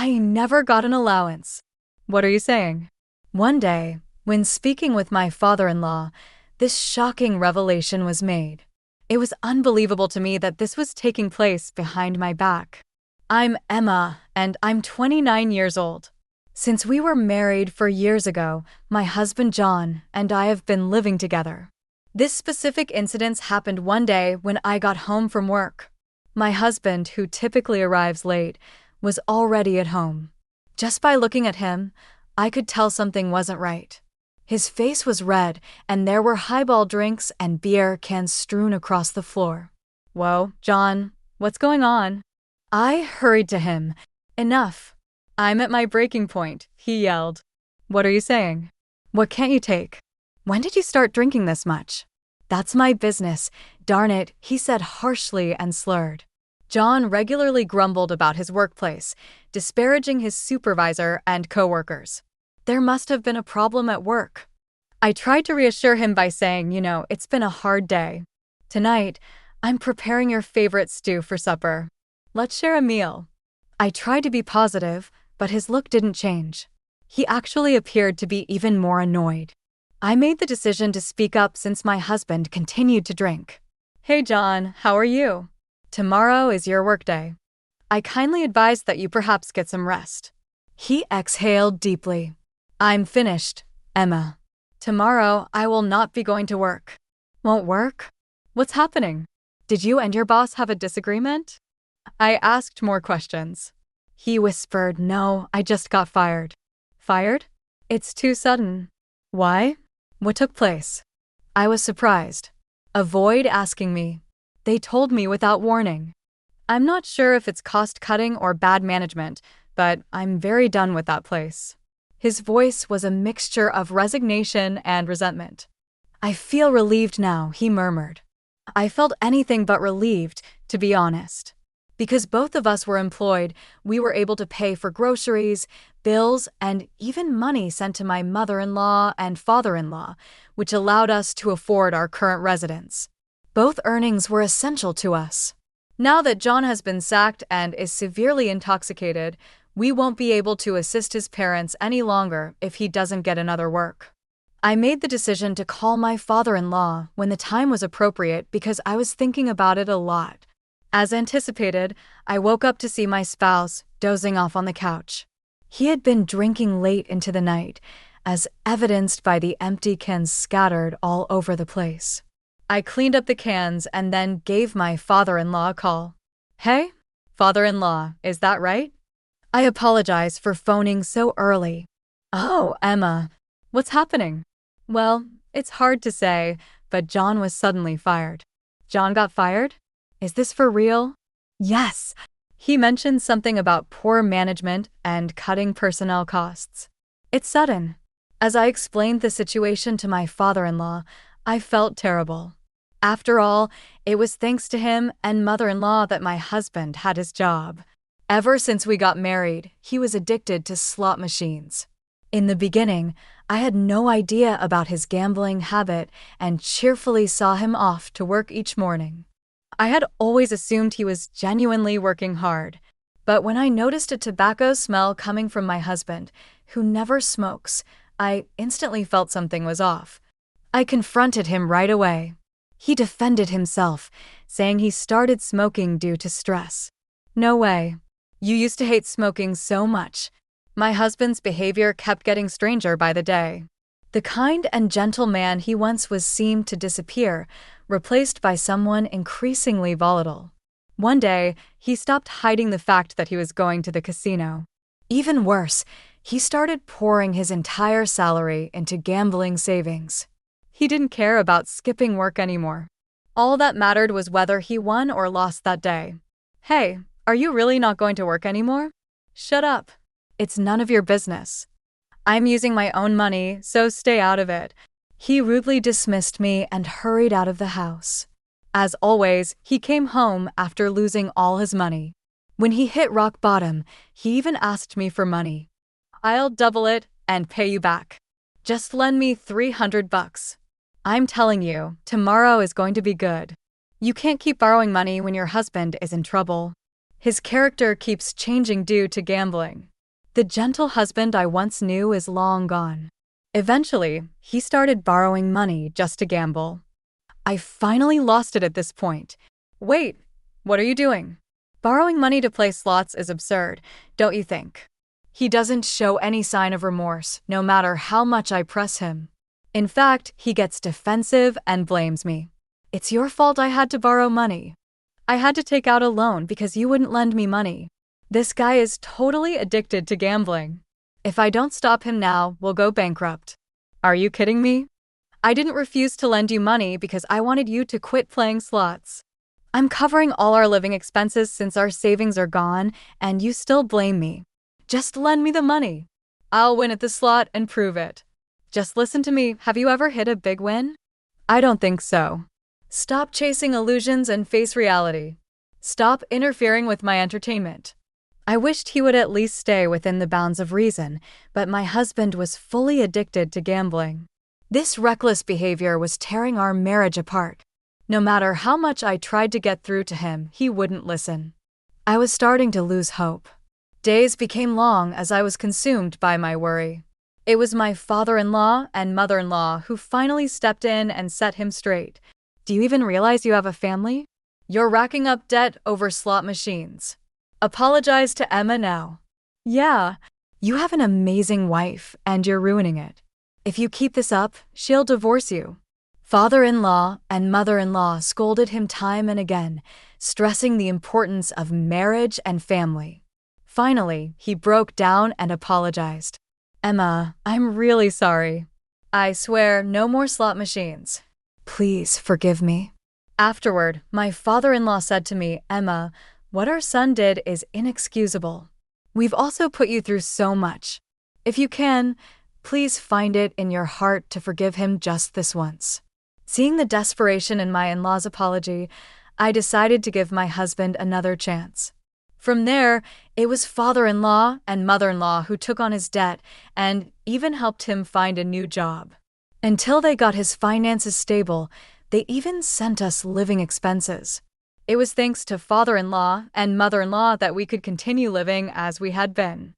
I never got an allowance. What are you saying? One day, when speaking with my father-in-law, this shocking revelation was made. It was unbelievable to me that this was taking place behind my back. I'm Emma, and I'm 29 years old. Since we were married 4 years ago, my husband John and I have been living together. This specific incident happened one day when I got home from work. My husband, who typically arrives late, was already at home. Just by looking at him, I could tell something wasn't right. His face was red, and there were highball drinks and beer cans strewn across the floor. Whoa, John, what's going on? I hurried to him. Enough. I'm at my breaking point, he yelled. What are you saying? What can't you take? When did you start drinking this much? That's my business. Darn it, he said harshly and slurred. John regularly grumbled about his workplace, disparaging his supervisor and coworkers. There must have been a problem at work. I tried to reassure him by saying, it's been a hard day. Tonight, I'm preparing your favorite stew for supper. Let's share a meal. I tried to be positive, but his look didn't change. He actually appeared to be even more annoyed. I made the decision to speak up since my husband continued to drink. Hey John, how are you? Tomorrow is your workday. I kindly advise that you perhaps get some rest. He exhaled deeply. I'm finished, Emma. Tomorrow I will not be going to work. Won't work? What's happening? Did you and your boss have a disagreement? I asked more questions. He whispered, No, I just got fired. Fired? It's too sudden. Why? What took place? I was surprised. Avoid asking me. They told me without warning. I'm not sure if it's cost-cutting or bad management, but I'm very done with that place. His voice was a mixture of resignation and resentment. I feel relieved now, he murmured. I felt anything but relieved, to be honest. Because both of us were employed, we were able to pay for groceries, bills, and even money sent to my mother-in-law and father-in-law, which allowed us to afford our current residence. Both earnings were essential to us. Now that John has been sacked and is severely intoxicated, we won't be able to assist his parents any longer if he doesn't get another work. I made the decision to call my father-in-law when the time was appropriate because I was thinking about it a lot. As anticipated, I woke up to see my spouse dozing off on the couch. He had been drinking late into the night, as evidenced by the empty cans scattered all over the place. I cleaned up the cans and then gave my father-in-law a call. Hey, father-in-law, is that right? I apologize for phoning so early. Oh, Emma, what's happening? Well, it's hard to say, but John was suddenly fired. John got fired? Is this for real? Yes. He mentioned something about poor management and cutting personnel costs. It's sudden. As I explained the situation to my father-in-law, I felt terrible. After all, it was thanks to him and mother-in-law that my husband had his job. Ever since we got married, he was addicted to slot machines. In the beginning, I had no idea about his gambling habit and cheerfully saw him off to work each morning. I had always assumed he was genuinely working hard, but when I noticed a tobacco smell coming from my husband, who never smokes, I instantly felt something was off. I confronted him right away. He defended himself, saying he started smoking due to stress. No way. You used to hate smoking so much. My husband's behavior kept getting stranger by the day. The kind and gentle man he once was seemed to disappear, replaced by someone increasingly volatile. One day, he stopped hiding the fact that he was going to the casino. Even worse, he started pouring his entire salary into gambling savings. He didn't care about skipping work anymore. All that mattered was whether he won or lost that day. Hey, are you really not going to work anymore? Shut up. It's none of your business. I'm using my own money, so stay out of it. He rudely dismissed me and hurried out of the house. As always, he came home after losing all his money. When he hit rock bottom, he even asked me for money. I'll double it and pay you back. Just lend me $300. I'm telling you, tomorrow is going to be good. You can't keep borrowing money when your husband is in trouble. His character keeps changing due to gambling. The gentle husband I once knew is long gone. Eventually, he started borrowing money just to gamble. I finally lost it at this point. Wait, what are you doing? Borrowing money to play slots is absurd, don't you think? He doesn't show any sign of remorse, no matter how much I press him. In fact, he gets defensive and blames me. It's your fault I had to borrow money. I had to take out a loan because you wouldn't lend me money. This guy is totally addicted to gambling. If I don't stop him now, we'll go bankrupt. Are you kidding me? I didn't refuse to lend you money because I wanted you to quit playing slots. I'm covering all our living expenses since our savings are gone, and you still blame me. Just lend me the money. I'll win at the slot and prove it. Just listen to me. Have you ever hit a big win? I don't think so. Stop chasing illusions and face reality. Stop interfering with my entertainment. I wished he would at least stay within the bounds of reason, but my husband was fully addicted to gambling. This reckless behavior was tearing our marriage apart. No matter how much I tried to get through to him, he wouldn't listen. I was starting to lose hope. Days became long as I was consumed by my worry. It was my father-in-law and mother-in-law who finally stepped in and set him straight. Do you even realize you have a family? You're racking up debt over slot machines. Apologize to Emma now. Yeah, you have an amazing wife and you're ruining it. If you keep this up, she'll divorce you. Father-in-law and mother-in-law scolded him time and again, stressing the importance of marriage and family. Finally, he broke down and apologized. Emma, I'm really sorry. I swear, no more slot machines. Please forgive me. Afterward, my father-in-law said to me, Emma, what our son did is inexcusable. We've also put you through so much. If you can, please find it in your heart to forgive him just this once. Seeing the desperation in my in-law's apology, I decided to give my husband another chance. From there, it was father-in-law and mother-in-law who took on his debt and even helped him find a new job. Until they got his finances stable, they even sent us living expenses. It was thanks to father-in-law and mother-in-law that we could continue living as we had been.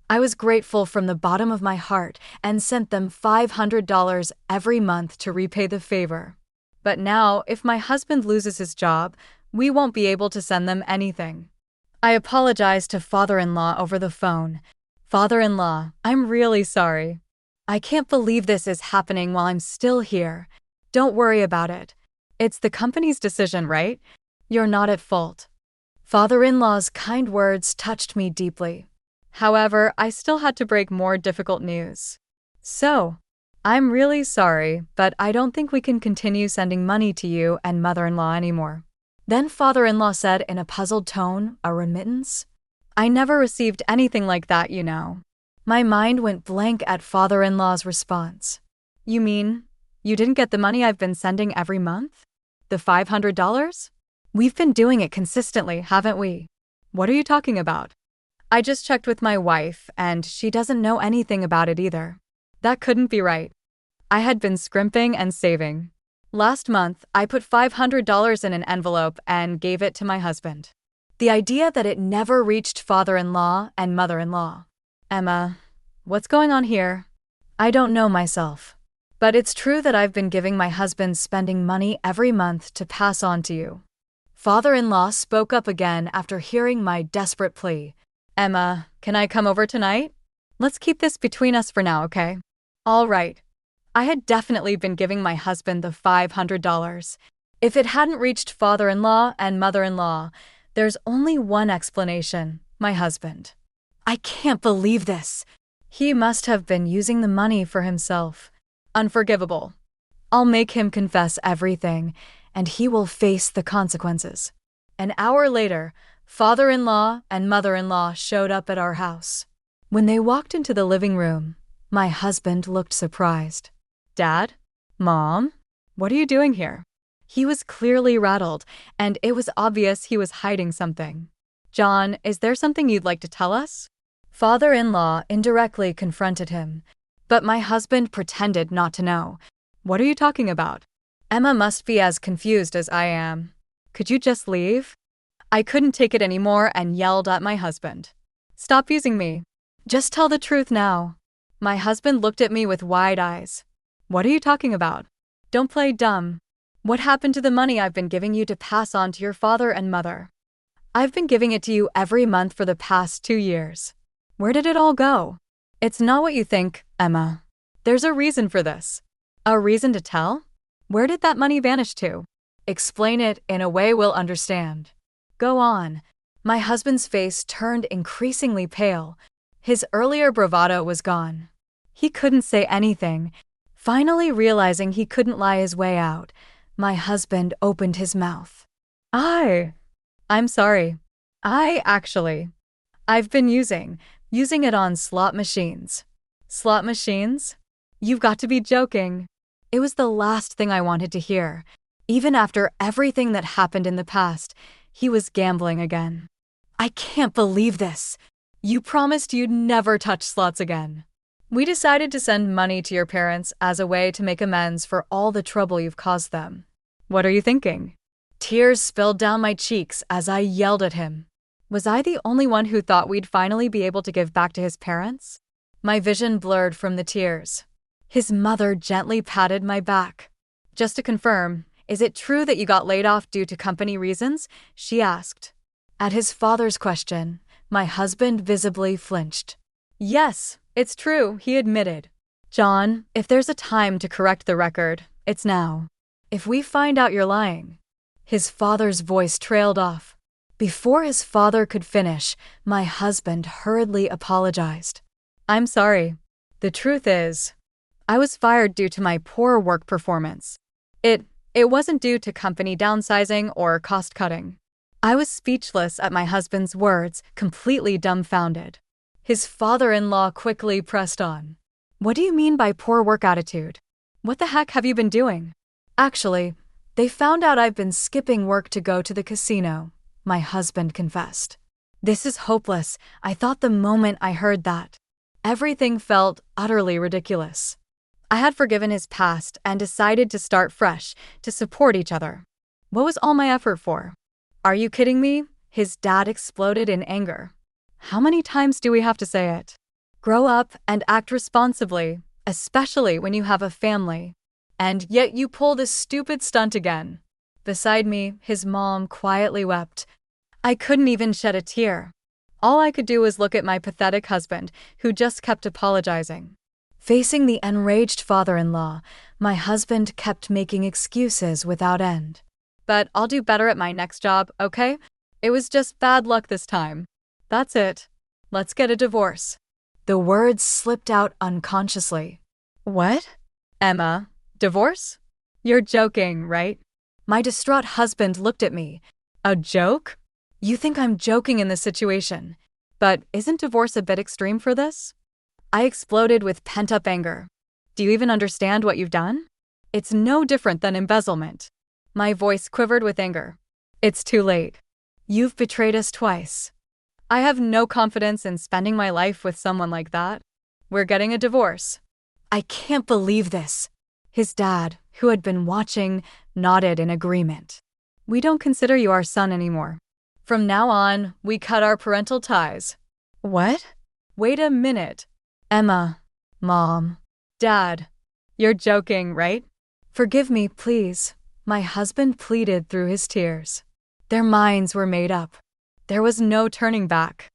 I was grateful from the bottom of my heart and sent them $500 every month to repay the favor. But now, if my husband loses his job, we won't be able to send them anything. I apologized to father-in-law over the phone. Father-in-law, I'm really sorry. I can't believe this is happening while I'm still here. Don't worry about it. It's the company's decision, right? You're not at fault. Father-in-law's kind words touched me deeply. However, I still had to break more difficult news. So, I'm really sorry, but I don't think we can continue sending money to you and mother-in-law anymore. Then father-in-law said in a puzzled tone, a remittance? I never received anything like that, you know. My mind went blank at father-in-law's response. You mean, you didn't get the money I've been sending every month? The $500? We've been doing it consistently, haven't we? What are you talking about? I just checked with my wife, and she doesn't know anything about it either. That couldn't be right. I had been scrimping and saving. Last month, I put $500 in an envelope and gave it to my husband. The idea that it never reached father-in-law and mother-in-law. Emma, what's going on here? I don't know myself. But it's true that I've been giving my husband spending money every month to pass on to you. Father-in-law spoke up again after hearing my desperate plea. Emma, can I come over tonight? Let's keep this between us for now, okay? All right. I had definitely been giving my husband the $500. If it hadn't reached father-in-law and mother-in-law, there's only one explanation, my husband. I can't believe this. He must have been using the money for himself. Unforgivable. I'll make him confess everything, and he will face the consequences. An hour later, father-in-law and mother-in-law showed up at our house. When they walked into the living room, my husband looked surprised. Dad? Mom? What are you doing here? He was clearly rattled, and it was obvious he was hiding something. John, is there something you'd like to tell us? Father-in-law indirectly confronted him, but my husband pretended not to know. What are you talking about? Emma must be as confused as I am. Could you just leave? I couldn't take it anymore and yelled at my husband. Stop using me. Just tell the truth now. My husband looked at me with wide eyes. What are you talking about? Don't play dumb. What happened to the money I've been giving you to pass on to your father and mother? I've been giving it to you every month for the past 2 years. Where did it all go? It's not what you think, Emma. There's a reason for this. A reason to tell? Where did that money vanish to? Explain it in a way we'll understand. Go on. My husband's face turned increasingly pale. His earlier bravado was gone. He couldn't say anything. Finally realizing he couldn't lie his way out, my husband opened his mouth. I'm sorry. I've been using it on slot machines. Slot machines? You've got to be joking. It was the last thing I wanted to hear. Even after everything that happened in the past, he was gambling again. I can't believe this. You promised you'd never touch slots again. We decided to send money to your parents as a way to make amends for all the trouble you've caused them. What are you thinking? Tears spilled down my cheeks as I yelled at him. Was I the only one who thought we'd finally be able to give back to his parents? My vision blurred from the tears. His mother gently patted my back. Just to confirm, is it true that you got laid off due to company reasons? She asked. At his father's question, my husband visibly flinched. Yes, it's true, he admitted. John, if there's a time to correct the record, it's now. If we find out you're lying. His father's voice trailed off. Before his father could finish, my husband hurriedly apologized. I'm sorry. The truth is, I was fired due to my poor work performance. It wasn't due to company downsizing or cost cutting. I was speechless at my husband's words, completely dumbfounded. His father-in-law quickly pressed on. What do you mean by poor work attitude? What the heck have you been doing? Actually, they found out I've been skipping work to go to the casino, my husband confessed. This is hopeless, I thought the moment I heard that. Everything felt utterly ridiculous. I had forgiven his past and decided to start fresh, to support each other. What was all my effort for? Are you kidding me? His dad exploded in anger. How many times do we have to say it? Grow up and act responsibly, especially when you have a family. And yet you pull this stupid stunt again. Beside me, his mom quietly wept. I couldn't even shed a tear. All I could do was look at my pathetic husband, who just kept apologizing. Facing the enraged father-in-law, my husband kept making excuses without end. But I'll do better at my next job, okay? It was just bad luck this time. That's it. Let's get a divorce. The words slipped out unconsciously. What? Emma, divorce? You're joking, right? My distraught husband looked at me. A joke? You think I'm joking in this situation. But isn't divorce a bit extreme for this? I exploded with pent-up anger. Do you even understand what you've done? It's no different than embezzlement. My voice quivered with anger. It's too late. You've betrayed us twice. I have no confidence in spending my life with someone like that. We're getting a divorce. I can't believe this. His dad, who had been watching, nodded in agreement. We don't consider you our son anymore. From now on, we cut our parental ties. What? Wait a minute. Emma, Mom, Dad, you're joking, right? Forgive me, please. My husband pleaded through his tears. Their minds were made up. There was no turning back.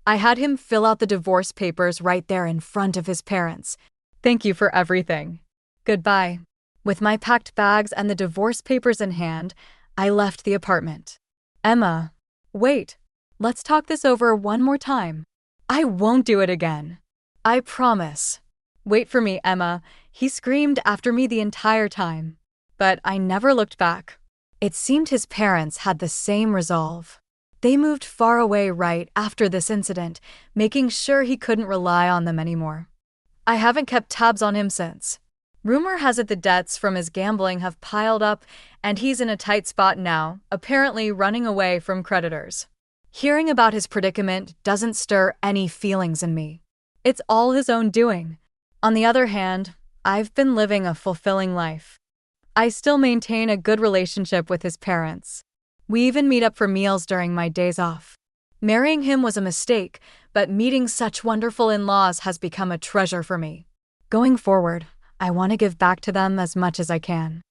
I had him fill out the divorce papers right there in front of his parents. Thank you for everything. Goodbye. With my packed bags and the divorce papers in hand, I left the apartment. Emma, wait. Let's talk this over one more time. I won't do it again. I promise. Wait for me, Emma. He screamed after me the entire time. But I never looked back. It seemed his parents had the same resolve. They moved far away right after this incident, making sure he couldn't rely on them anymore. I haven't kept tabs on him since. Rumor has it the debts from his gambling have piled up, and he's in a tight spot now, apparently running away from creditors. Hearing about his predicament doesn't stir any feelings in me. It's all his own doing. On the other hand, I've been living a fulfilling life. I still maintain a good relationship with his parents. We even meet up for meals during my days off. Marrying him was a mistake, but meeting such wonderful in-laws has become a treasure for me. Going forward, I want to give back to them as much as I can.